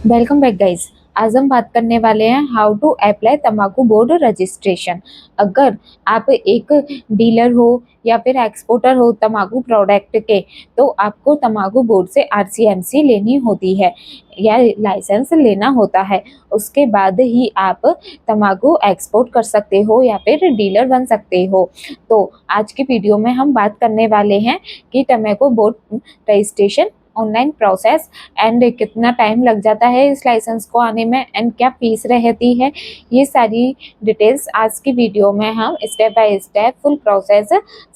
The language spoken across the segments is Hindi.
Welcome back guys. आज हम बात करने वाले हैं हाउ टू अप्लाई तंबाकू बोर्ड रजिस्ट्रेशन। अगर आप एक डीलर हो या फिर एक्सपोर्टर हो तंबाकू प्रोडक्ट के, तो आपको तंबाकू बोर्ड से आरसीएमसी लेनी होती है या लाइसेंस लेना होता है। उसके बाद ही आप तंबाकू एक्सपोर्ट कर सकते हो या फिर डीलर बन सकते हो। तो आज की वीडियो में हम बात करने वाले हैं कि तंबाकू board registration online process and कितना टाइम लग जाता है इस लाइसेंस को आने में एंड क्या फीस रहती है। ये सारी डिटेल्स आज की वीडियो में हम step by step full process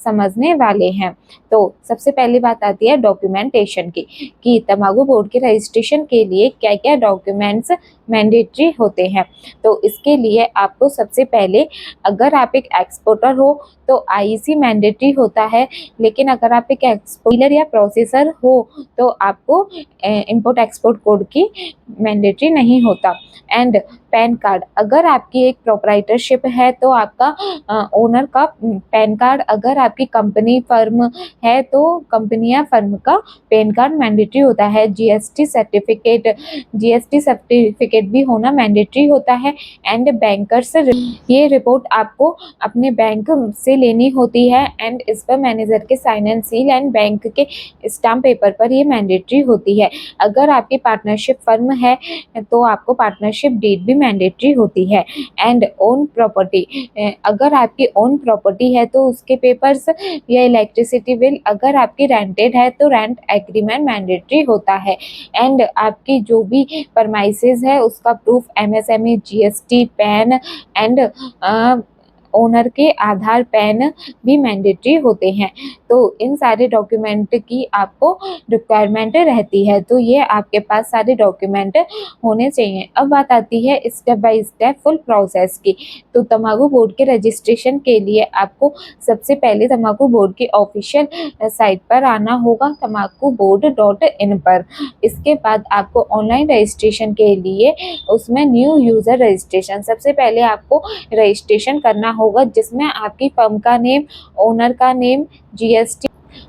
समझने वाले हैं। तो सबसे पहली बात आती है डॉक्यूमेंटेशन की, कि तंबाकू बोर्ड के रजिस्ट्रेशन के लिए क्या क्या डॉक्यूमेंट्स मैंडेटरी होते हैं। तो इसके लिए आपको सबसे पहले, अगर आप एक एक्सपोर्टर हो तो आईसी मैंडेटरी होता है, लेकिन अगर आप एक डीलर या प्रोसेसर हो तो आपको इंपोर्ट एक्सपोर्ट कोड की मैंडेटरी नहीं होता। एंड पैन कार्ड, अगर आपकी एक प्रोप्राइटरशिप है तो आपका ओनर का पैन कार्ड, अगर आपकी कंपनी फर्म है तो कंपनी या फर्म का पैन कार्ड मैंडेटरी होता है। जीएसटी सर्टिफिकेट भी होना मैंडेटरी होता है। एंड बैंकर्स, ये रिपोर्ट आपको अपने बैंक से लेनी होती है एंड इस पर मैनेजर के sign and seal and bank के स्टाम्प पेपर पर ये मैंडेटरी होती है। अगर आपकी पार्टनरशिप फर्म है तो आपको पार्टनरशिप डीड भी मैंडेटरी होती है। एंड ओन प्रॉपर्टी, अगर आपकी ओन प्रॉपर्टी है तो उसके पेपर्स या इलेक्ट्रिसिटी बिल, अगर आपकी रेंटेड है तो रेंट एग्रीमेंट मैंडेटरी होता है। एंड आपकी जो भी परमाइसेस है उसका proof, MSME, GST, pan and owner के आधार पैन भी मैंडेटरी होते हैं। तो इन सारे डॉक्यूमेंट की आपको रिक्वायरमेंट रहती है, तो ये आपके पास सारे डॉक्यूमेंट होने चाहिए। अब बात आती है step by step full process की। तो तंबाकू बोर्ड के रजिस्ट्रेशन के लिए आपको सबसे पहले तंबाकू बोर्ड की ऑफिशियल साइट पर आना होगा, तंबाकूबोर्ड.in पर। इसके बाद आपको ऑनलाइन रजिस्ट्रेशन के लिए उसमें न्यू यूजर रजिस्ट्रेशन, सबसे पहले आपको रजिस्ट्रेशन करना होगा, जिसमें आपकी फर्म का नेम, ओनर का name,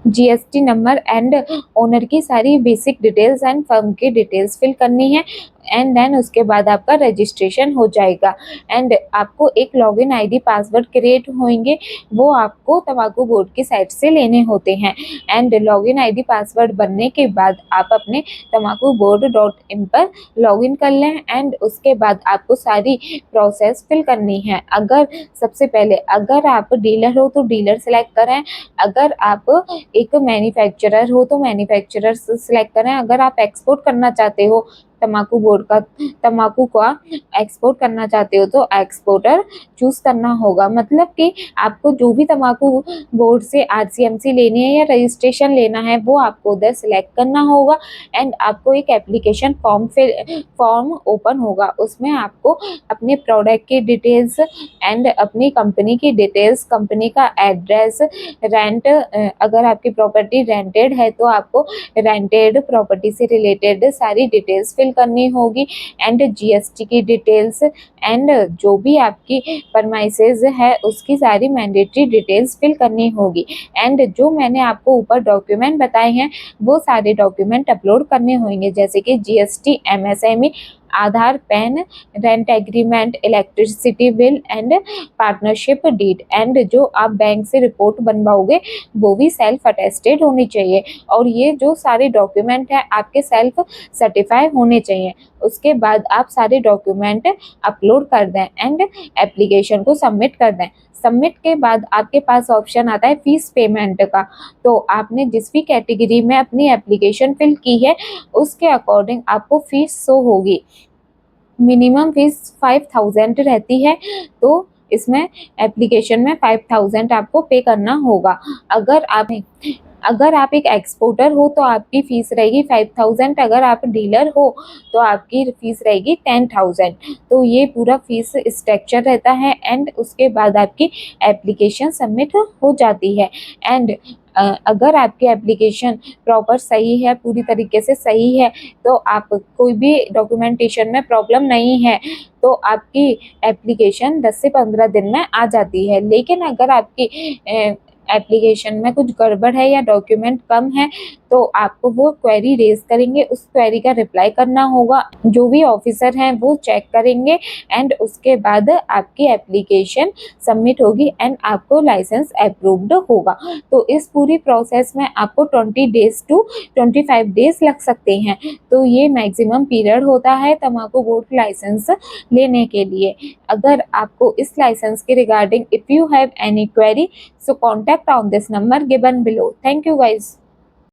GST number and owner की सारी बेसिक डिटेल्स एंड फर्म की डिटेल्स फिल करनी है। एंड देन उसके बाद आपका रजिस्ट्रेशन हो जाएगा। एंड आपको एक लॉगिन आईडी पासवर्ड क्रिएट होंगे, वो आपको तंबाकू बोर्ड की साइट से लेने होते हैं। एंड लॉगिन आईडी पासवर्ड बनने के बाद आप अपने तंबाकूबोर्ड.in पर लॉगिन कर लें एंड उसके बाद आपको सारी प्रोसेस फिल करनी है। अगर सबसे पहले अगर आप डीलर हो तो डीलर सेलेक्ट करें, अगर आप एक मैन्युफैक्चरर हो तो मैन्युफैक्चरर सेलेक्ट करें, अगर आप एक्सपोर्ट करना चाहते हो तंबाकू का एक्सपोर्ट करना चाहते हो तो एक्सपोर्टर चूज करना होगा। मतलब कि आपको जो भी तंबाकू बोर्ड से आरसीएमसी लेनी है या रजिस्ट्रेशन लेना है वो आपको उधर सेलेक्ट करना होगा। एंड आपको एक एप्लीकेशन फॉर्म ओपन होगा, उसमें आपको अपने प्रोडक्ट की डिटेल्स एंड अपनी कंपनी की डिटेल्स, कंपनी का एड्रेस, रेंट, अगर आपकी प्रॉपर्टी रेंटेड है तो आपको रेंटेड प्रॉपर्टी से रिलेटेड सारी डिटेल्स फिल करनी होगी। एंड जीएसटी की डिटेल्स एंड जो भी आपकी परमाइसेज है उसकी सारी मैंडेटरी डिटेल्स फिल करनी होगी। एंड जो मैंने आपको ऊपर डॉक्यूमेंट बताए हैं वो सारे डॉक्यूमेंट अपलोड करने होंगे, जैसे कि GST, MSME, Aadhaar, PAN, rent agreement, electricity bill and partnership deed. And जो आप बैंक से रिपोर्ट बनवाओगे वो भी सेल्फ अटेस्टेड होनी चाहिए, और ये जो सारे डॉक्यूमेंट है आपके सेल्फ सर्टिफाई होने चाहिए। उसके बाद आप सारे डॉक्यूमेंट अपलोड कर दें एंड एप्लीकेशन को सबमिट कर दें। सबमिट के बाद आपके पास ऑप्शन आता है फीस पेमेंट का। तो आपने जिस भी कैटेगरी में अपनी एप्लीकेशन फिल की है उसके अकॉर्डिंग आपको फीस शो होगी। मिनिमम फीस 5000 रहती है, तो इसमें एप्लीकेशन में 5000 आपको पे करना होगा। अगर आप एक एक्सपोर्टर हो तो आपकी फीस रहेगी 5000, अगर आप डीलर हो तो आपकी फीस रहेगी 10000। तो ये पूरा फीस स्ट्रक्चर रहता है एंड उसके बाद आपकी एप्लीकेशन सबमिट हो जाती है। एंड अगर आपकी एप्लीकेशन प्रॉपर सही है, पूरी तरीके से सही है, तो आप कोई भी डॉक्यूमेंटेशन में प्रॉब्लम नहीं है तो आपकी एप्लीकेशन 10 से 15 दिन में आ जाती है। लेकिन अगर आपकी एप्लीकेशन में कुछ गड़बड़ है या डॉक्यूमेंट कम है तो आपको वो क्वेरी रेज करेंगे, उस क्वेरी का रिप्लाई करना होगा। जो भी ऑफिसर हैं वो चेक करेंगे एंड उसके बाद आपकी एप्लीकेशन सबमिट होगी एंड आपको लाइसेंस अप्रूव्ड होगा। तो इस पूरी प्रोसेस में आपको 20 डेज टू 25 डेज लग सकते हैं। तो ये मैक्सिमम पीरियड होता है तंबाकू बोर्ड लाइसेंस लेने के लिए। अगर आपको इस लाइसेंस के regarding if you have any query, so contact on this number given below. Thank you guys.